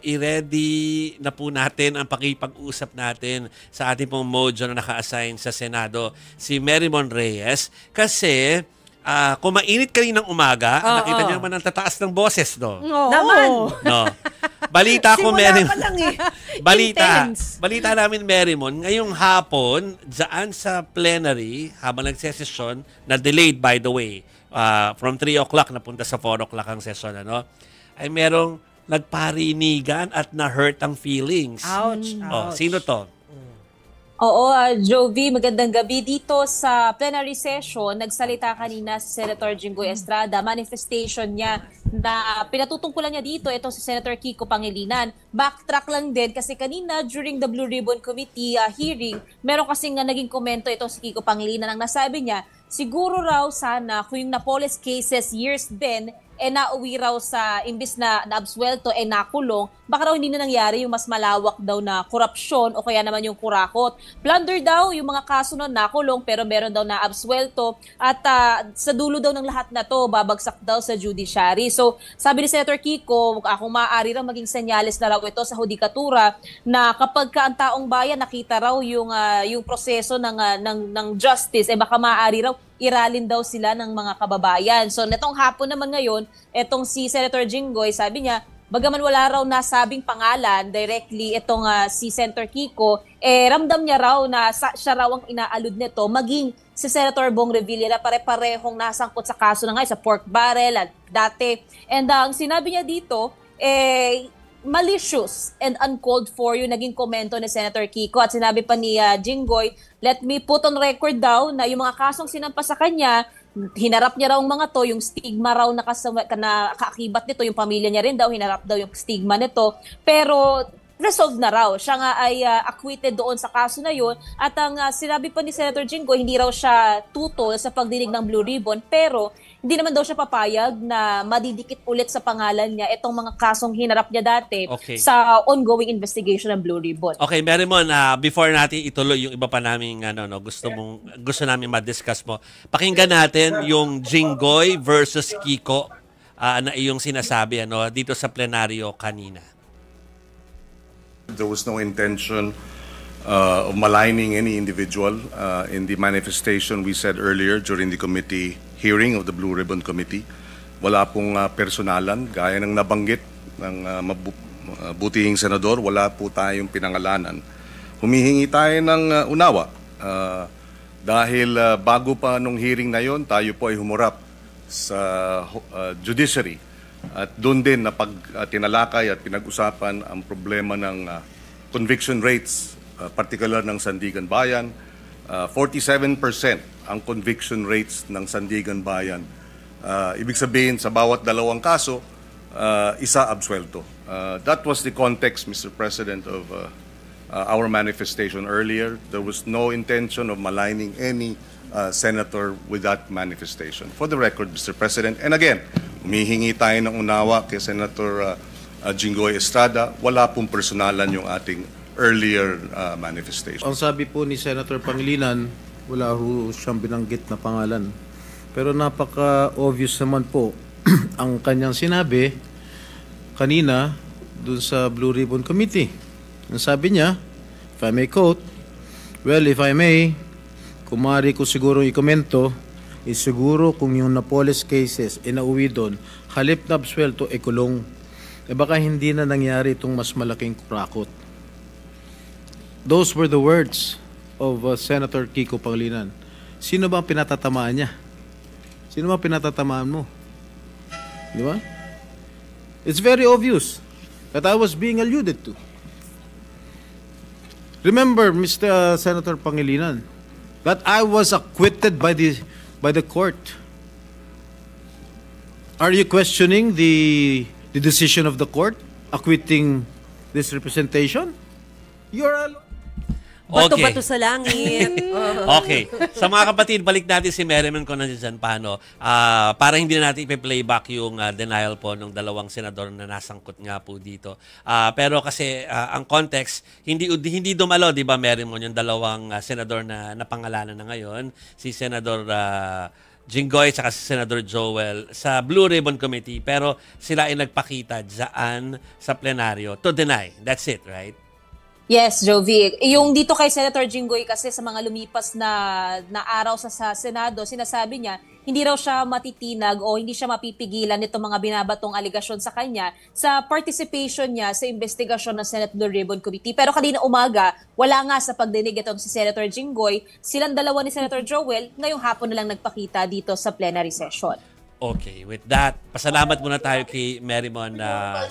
i-ready na po natin ang pakipag-usap natin sa ating pong mojo na naka-assign sa Senado, si Merrimon Reyes. Kasi kung mainit kaninang umaga, nakita niyo naman ang tataas ng boses, no? Naman! No. Balita ko, Merrimon. Pa lang eh. Balita namin, Merrimon, ngayong hapon, dyan sa plenary, habang nagsesesyon, na delayed by the way, from 3 o'clock napunta sa 4 o'clock ang session, ano? Ay merong nagparinigan at na-hurt ang feelings. Ouch. Oh, sino to? Oo, Jovi, magandang gabi. Dito sa plenary session, nagsalita kanina si Senator Jinggoy Estrada. Manifestation niya na pinatutungkulan niya dito, ito si Senator Kiko Pangilinan. Backtrack lang din kasi kanina during the Blue Ribbon Committee hearing, meron kasing naging komento ito si Kiko Pangilinan. Ang nasabi niya, siguro raw sana kung yung Napoles cases years din, nauwi raw sa imbis na naabsuelto, nakulong, baka raw hindi na nangyari yung mas malawak daw na korupsyon o kaya naman yung kurakot. Plunder daw yung mga kaso na nakulong pero meron daw na absuelto at sa dulo daw ng lahat na to, babagsak daw sa judiciary. So sabi ni Senator Kiko, kung maaari raw maging senyales na raw ito sa hudikatura na kapag ka ang taong bayan nakita raw yung proseso ng justice, baka maaari raw iralin daw sila ng mga kababayan. So netong hapon naman ngayon, etong si Senator Jinggoy, sabi niya, bagaman wala raw nasabing pangalan directly itong si Senator Kiko, ramdam niya raw na siya raw ang inaalud nito, maging si Senator Bong Revilla na pare-parehong nasangkot sa kaso na ngayon, sa pork barrel at dati. And ang sinabi niya dito, malicious and uncalled for yung naging komento ni Senator Kiko. At sinabi pa ni Jinggoy, let me put on record daw na yung mga kasong sinampa sa kanya, hinarap niya raw ang mga to, yung stigma raw na kaakibat nito, yung pamilya niya rin daw, hinarap daw yung stigma nito. Pero resolved na raw. Siya nga ay acquitted doon sa kaso na yun. At ang sinabi pa ni Senator Jinggoy, hindi raw siya tutol sa pagdinig ng Blue Ribbon, pero hindi naman daw siya papayag na madidikit ulit sa pangalan niya itong mga kasong hinarap niya dati sa ongoing investigation ng Blue Ribbon. Okay, Merrimon, before natin ituloy yung iba pa namin gusto namin ma-discuss mo. Pakinggan natin yung Jinggoy versus Kiko na iyong sinasabi dito sa plenaryo kanina. There was no intention of maligning any individual in the manifestation we said earlier during the committee hearing of the Blue Ribbon Committee. Wala pong personalan, gaya ng nabanggit ng butihing senador, wala po tayong pinangalanan. Humihingi tayo ng unawa dahil bago pa nung hearing na yon, tayo po ay humurap sa judiciary. At doon din na tinalakay at pinag-usapan ang problema ng conviction rates, particular ng Sandigan Bayan. 47% ang conviction rates ng Sandigan Bayan. Ibig sabihin, sa bawat dalawang kaso, isa absuelto. That was the context, Mr. President, of our manifestation earlier. There was no intention of maligning any senator with that manifestation. For the record, Mr. President, and again, humihingi tayo ng unawa kay Senator Jinggoy Estrada, wala pong personalan yung ating earlier manifestation. Ang sabi po ni Senator Pangilinan, wala ho siyang binanggit na pangalan. Pero napaka-obvious naman po ang kanyang sinabi kanina dun sa Blue Ribbon Committee. Ang sabi niya, if I may quote, well, if I may, kung maaari ko siguro i-komento, siguro kung yung Napoles cases inauwi doon, halip na absuelto, kulong. Baka hindi na nangyari itong mas malaking kurakot. Those were the words of Senator Kiko Pangilinan. Sino ba ang pinatatamaan niya? Sino ba pinatatamaan mo? Di ba? It's very obvious that I was being alluded to. Remember, Mr. Senator Pangilinan, that I was acquitted by the court. Are you questioning the decision of the court acquitting this representation? You're alone. Bato-bato sa langit. Okay. Sa mga kapatid, balik natin si Merrimon kung nandiyan paano. Para hindi na natin i-playback yung denial po ng dalawang senador na nasangkot nga po dito. Pero kasi ang context, hindi dumalo, di ba, Merrimon, yung dalawang senador na napangalanan na ngayon. Si Senador Jinggoy at si Senador Joel sa Blue Ribbon Committee, pero sila ay nagpakita dyan sa plenaryo to deny. That's it, right? Yes, Jovi. Yung dito kay Senator Jinggoy kasi sa mga lumipas na araw sa Senado, sinasabi niya, hindi raw siya matitinag o hindi siya mapipigilan nitong mga binabatong aligasyon sa kanya sa participation niya sa investigasyon ng Senate Blue Ribbon Committee. Pero kanina umaga, wala nga sa pagdinig itong si Senator Jinggoy. Silang dalawa ni Senator Joel, ngayong hapon na lang nagpakita dito sa plenary session. Okay, with that, pasalamat muna tayo kay Merrimon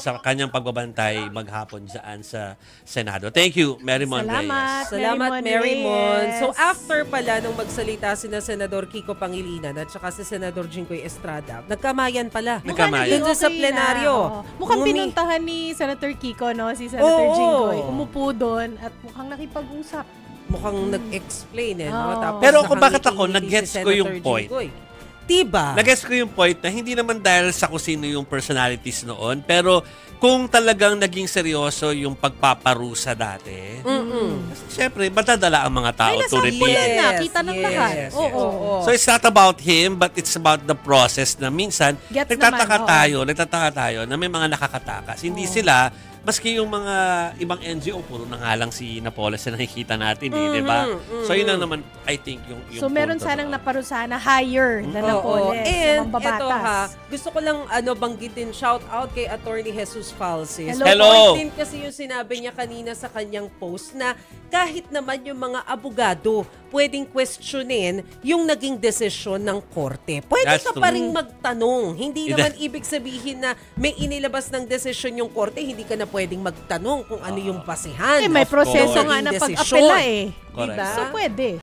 sa kanyang pagbabantay maghapon dyan sa Senado. Thank you, Merrimon Reyes. Salamat, Merrimon. So after pala nung magsalita sina Senador Kiko Pangilinan at saka si Senador Jinggoy Estrada, nagkamayan pala. Nagkamayan. Doon sa plenaryo. Mukhang pinuntahan ni Senator Kiko, no? Si Senator Jinggoy. Umupo doon at mukhang nakipag-usap. Mukhang nag-explain no? Tapos pero kung bakit ako, nag-gets ko yung point. Diba? Nag-gets ko yung point na hindi naman dahil sa kung sino yung personalities noon, pero kung talagang naging seryoso yung pagpaparusa dati, siyempre, matadala ang mga tao to repeat. Kita ng lahat. Oo. So it's not about him, but it's about the process na minsan, nagtataka tayo na may mga nakakatakas. Hindi sila, maski yung mga ibang NGO, puro na nga lang si Napoles na nakikita natin di ba? So yun lang naman, I think, yung so meron sanang naparusahan na higher na Napoles. And ito gusto ko lang banggitin, shout out kay Attorney Jesus Falces. Hello! Point din kasi yung sinabi niya kanina sa kanyang post na kahit naman yung mga abogado pwedeng questionin yung naging desisyon ng korte. Pwede ka pa rin magtanong. Hindi naman ibig sabihin na may inilabas ng desisyon yung korte, hindi ka na pwedeng magtanong kung ano yung basihan. May proseso nga na pag-apela Diba? So pwede.